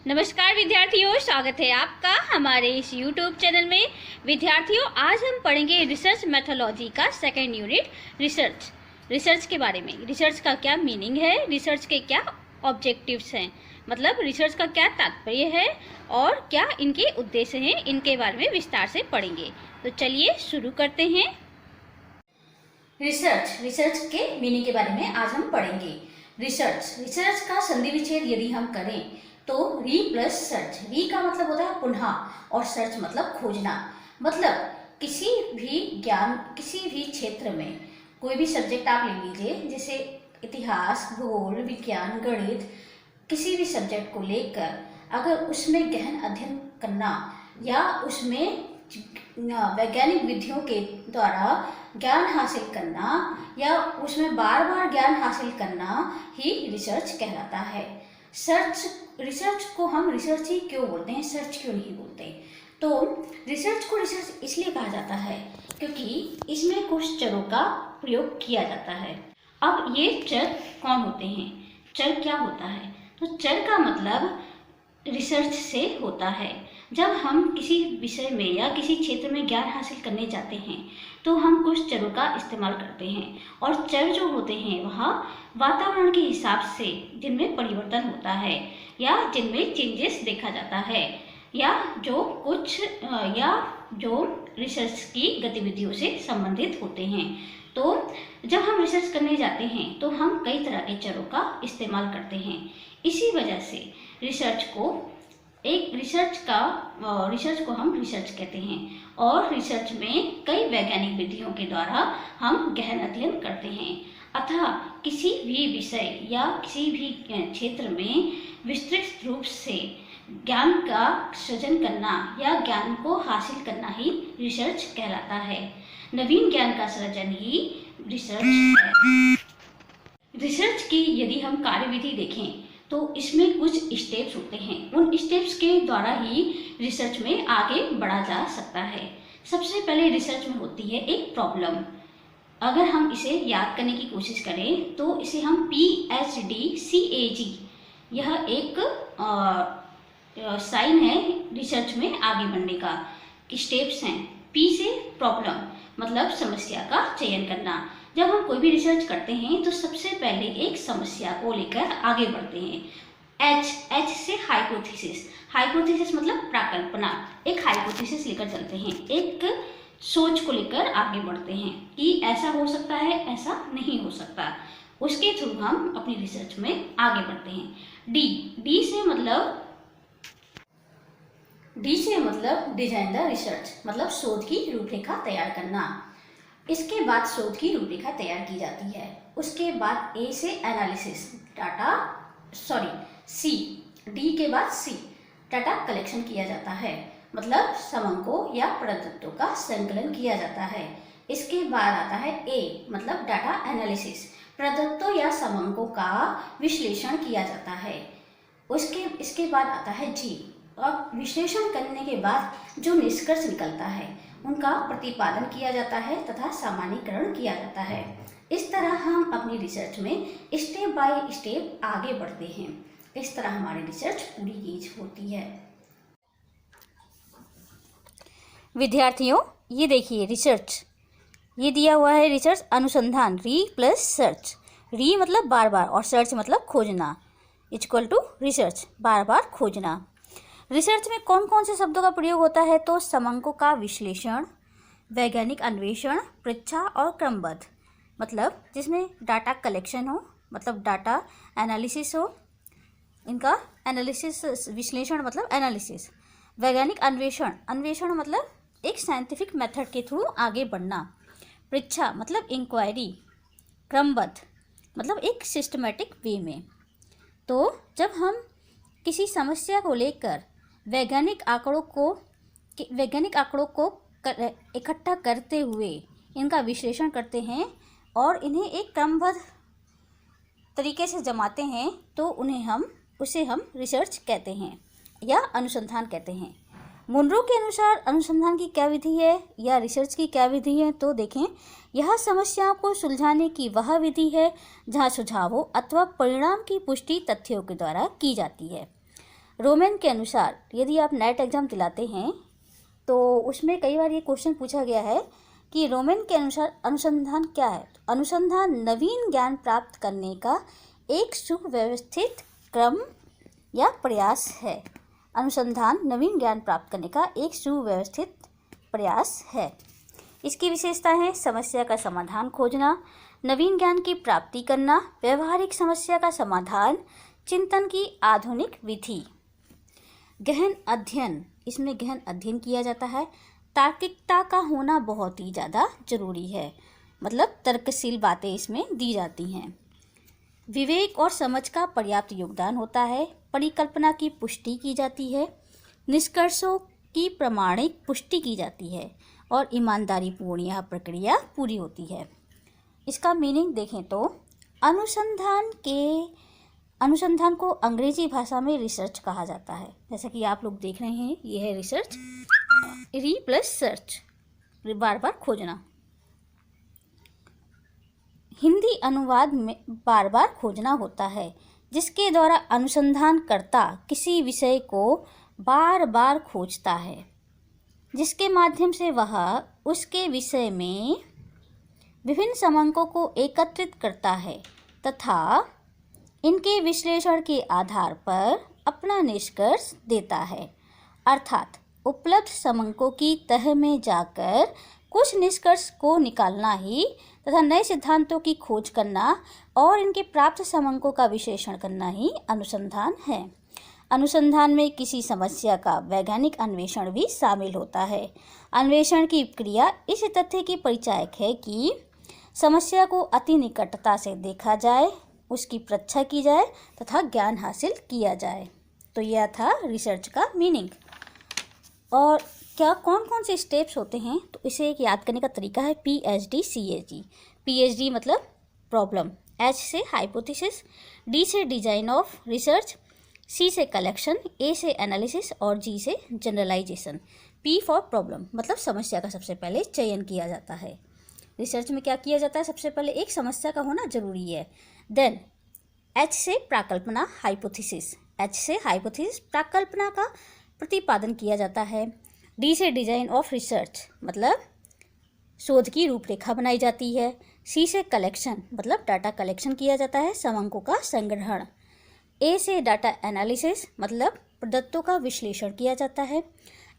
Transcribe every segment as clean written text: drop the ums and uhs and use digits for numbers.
नमस्कार विद्यार्थियों, स्वागत है आपका हमारे इस YouTube चैनल में। विद्यार्थियों, आज हम पढ़ेंगे रिसर्च मेथोलॉजी का सेकंड यूनिट रिसर्च के बारे में। रिसर्च का क्या मीनिंग है, रिसर्च के क्या ऑब्जेक्टिव्स हैं, मतलब रिसर्च का क्या तात्पर्य है और क्या इनके उद्देश्य हैं, इनके बारे में विस्तार से पढ़ेंगे। तो चलिए शुरू करते हैं। रिसर्च के मीनिंग के बारे में आज हम पढ़ेंगे। रिसर्च का संधि विच्छेद यदि हम करें तो री प्लस सर्च। री का मतलब होता है पुनः और सर्च मतलब खोजना। मतलब किसी भी ज्ञान, किसी भी क्षेत्र में कोई भी सब्जेक्ट आप ले लीजिए, जैसे इतिहास, भूगोल, विज्ञान, गणित, किसी भी सब्जेक्ट को लेकर अगर उसमें गहन अध्ययन करना या उसमें वैज्ञानिक विधियों के द्वारा ज्ञान हासिल करना या उसमें बार बार ज्ञान हासिल करना ही रिसर्च कहलाता है। रिसर्च को हम रिसर्च ही क्यों बोलते हैं, सर्च क्यों नहीं बोलते? तो रिसर्च को रिसर्च इसलिए कहा जाता है क्योंकि इसमें कुछ चरों का प्रयोग किया जाता है। अब ये चर कौन होते हैं, चर क्या होता है? तो चर का मतलब रिसर्च से होता है। जब हम किसी विषय में या किसी क्षेत्र में ज्ञान हासिल करने जाते हैं तो हम कुछ चरों का इस्तेमाल करते हैं, और चर जो होते हैं वह वातावरण के हिसाब से जिनमें परिवर्तन होता है या जिनमें चेंजेस देखा जाता है या जो रिसर्च की गतिविधियों से संबंधित होते हैं। तो जब हम रिसर्च करने जाते हैं तो हम कई तरह के चरों का इस्तेमाल करते हैं। इसी वजह से रिसर्च को हम रिसर्च कहते हैं, और रिसर्च में कई वैज्ञानिक विधियों के द्वारा हम गहन अध्ययन करते हैं। अतः किसी भी विषय या किसी भी क्षेत्र में विस्तृत रूप से ज्ञान का सृजन करना या ज्ञान को हासिल करना ही रिसर्च कहलाता है। नवीन ज्ञान का सृजन ही रिसर्च है। रिसर्च की यदि हम कार्यविधि देखें तो इसमें कुछ स्टेप्स होते हैं। उन स्टेप्स के द्वारा ही रिसर्च में आगे बढ़ा जा सकता है। सबसे पहले रिसर्च में होती है एक प्रॉब्लम। अगर हम इसे याद करने की कोशिश करें तो इसे हम PhDCAG, यह एक साइन है रिसर्च में आगे बढ़ने का। स्टेप्स हैं। P से प्रॉब्लम मतलब समस्या का चयन करना। जब हम कोई भी रिसर्च करते हैं तो सबसे पहले एक समस्या को लेकर आगे बढ़ते हैं। H से हाइपोथेसिस मतलब प्राकल्पना। एक हाइपोथेसिस लेकर चलते हैं, एक सोच को लेकर आगे बढ़ते हैं कि ऐसा हो सकता है, ऐसा नहीं हो सकता। उसके थ्रू हम अपनी रिसर्च में आगे बढ़ते हैं। डी से मतलब डिजाइन द रिसर्च, मतलब शोध की रूपरेखा तैयार करना। इसके बाद शोध की रूपरेखा तैयार की जाती है। उसके बाद ए से एनालिसिस, डी के बाद सी, डाटा कलेक्शन किया जाता है, मतलब समंकों या प्रदत्तों का संकलन किया जाता है। इसके बाद आता है ए मतलब डाटा एनालिसिस, प्रदत्तों या समंकों का विश्लेषण किया जाता है। इसके बाद आता है जी, और विश्लेषण करने के बाद जो निष्कर्ष निकलता है उनका प्रतिपादन किया जाता है तथा सामान्यीकरण किया जाता है। इस तरह हम अपनी रिसर्च में स्टेप बाय स्टेप आगे बढ़ते हैं। इस तरह हमारी रिसर्च पूरी होती है। विद्यार्थियों, ये देखिए रिसर्च, ये दिया हुआ है रिसर्च अनुसंधान, री प्लस सर्च। री मतलब बार बार और सर्च मतलब खोजना, इक्वल टू रिसर्च, बार बार खोजना। रिसर्च में कौन कौन से शब्दों का प्रयोग होता है? तो समंकों का विश्लेषण, वैज्ञानिक अन्वेषण, परीक्षा और क्रमबद्ध, मतलब जिसमें डाटा कलेक्शन हो, मतलब डाटा एनालिसिस हो, इनका एनालिसिस, विश्लेषण मतलब एनालिसिस। वैज्ञानिक अन्वेषण मतलब एक साइंटिफिक मेथड के थ्रू आगे बढ़ना। परीक्षा मतलब इंक्वायरी। क्रमबद्ध मतलब एक सिस्टमेटिक वे में। तो जब हम किसी समस्या को लेकर वैज्ञानिक आंकड़ों को इकट्ठा करते हुए इनका विश्लेषण करते हैं और इन्हें एक क्रमबद्ध तरीके से जमाते हैं तो उसे हम रिसर्च कहते हैं या अनुसंधान कहते हैं। मुनरो के अनुसार अनुसंधान की क्या विधि है या रिसर्च की क्या विधि है? तो देखें, यह समस्याओं को सुलझाने की वह विधि है जहाँ सुझावों अथवा परिणाम की पुष्टि तथ्यों के द्वारा की जाती है। रोमन के अनुसार यदि आप नेट एग्ज़ाम दिलाते हैं तो उसमें कई बार ये क्वेश्चन पूछा गया है कि रोमन के अनुसार अनुसंधान क्या है। अनुसंधान नवीन ज्ञान प्राप्त करने का एक सुव्यवस्थित क्रम या प्रयास है। अनुसंधान नवीन ज्ञान प्राप्त करने का एक सुव्यवस्थित प्रयास है। इसकी विशेषता है समस्या का समाधान खोजना, नवीन ज्ञान की प्राप्ति करना, व्यवहारिक समस्या का समाधान, चिंतन की आधुनिक विधि। गहन अध्ययन, इसमें गहन अध्ययन किया जाता है। तार्किकता का होना बहुत ही ज़्यादा जरूरी है, मतलब तर्कशील बातें इसमें दी जाती हैं। विवेक और समझ का पर्याप्त योगदान होता है। परिकल्पना की पुष्टि की जाती है, निष्कर्षों की प्रामाणिक पुष्टि की जाती है और ईमानदारी पूर्ण यह प्रक्रिया पूरी होती है। इसका मीनिंग देखें तो अनुसंधान को अंग्रेजी भाषा में रिसर्च कहा जाता है। जैसा कि आप लोग देख रहे हैं, ये है रिसर्च, री प्लस सर्च, बार बार खोजना। हिंदी अनुवाद में बार बार खोजना होता है, जिसके द्वारा अनुसंधानकर्ता किसी विषय को बार बार खोजता है, जिसके माध्यम से वह उसके विषय में विभिन्न समंकों को एकत्रित करता है तथा इनके विश्लेषण के आधार पर अपना निष्कर्ष देता है। अर्थात उपलब्ध समंकों की तह में जाकर कुछ निष्कर्ष को निकालना ही तथा नए सिद्धांतों की खोज करना और इनके प्राप्त समंकों का विश्लेषण करना ही अनुसंधान है। अनुसंधान में किसी समस्या का वैज्ञानिक अन्वेषण भी शामिल होता है। अन्वेषण की क्रिया इस तथ्य की परिचायक है कि समस्या को अति निकटता से देखा जाए, उसकी परीक्षा की जाए तथा ज्ञान हासिल किया जाए। तो यह था रिसर्च का मीनिंग। और क्या कौन कौन से स्टेप्स होते हैं, तो इसे एक याद करने का तरीका है PhD CHD। PhD मतलब प्रॉब्लम, H से हाइपोथेसिस, D से डिजाइन ऑफ रिसर्च, C से कलेक्शन, A से एनालिसिस और G से जनरलाइजेशन। P फॉर प्रॉब्लम मतलब समस्या का सबसे पहले चयन किया जाता है। रिसर्च में क्या किया जाता है, सबसे पहले एक समस्या का होना जरूरी है। देन H से प्राकल्पना, हाइपोथेसिस, H से हाइपोथेसिस प्राकल्पना का प्रतिपादन किया जाता है। D से डिजाइन ऑफ रिसर्च मतलब शोध की रूपरेखा बनाई जाती है। C से कलेक्शन मतलब डाटा कलेक्शन किया जाता है, समंकों का संग्रहण। A से डाटा एनालिसिस मतलब प्रदत्तों का विश्लेषण किया जाता है।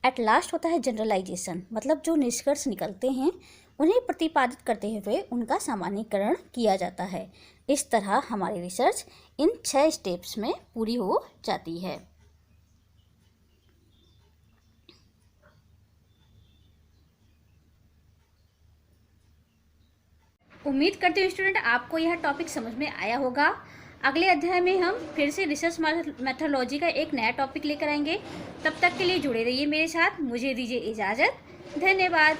एट लास्ट होता है जनरलाइजेशन मतलब जो निष्कर्ष निकलते हैं उन्हें प्रतिपादित करते हुए उनका सामान्यीकरण किया जाता है। इस तरह हमारी रिसर्च इन 6 स्टेप्स में पूरी हो जाती है। उम्मीद करते हैं स्टूडेंट आपको यह टॉपिक समझ में आया होगा। अगले अध्याय में हम फिर से रिसर्च मेथोडोलॉजी का एक नया टॉपिक लेकर आएंगे। तब तक के लिए जुड़े रहिए मेरे साथ। मुझे दीजिए इजाज़त। धन्यवाद।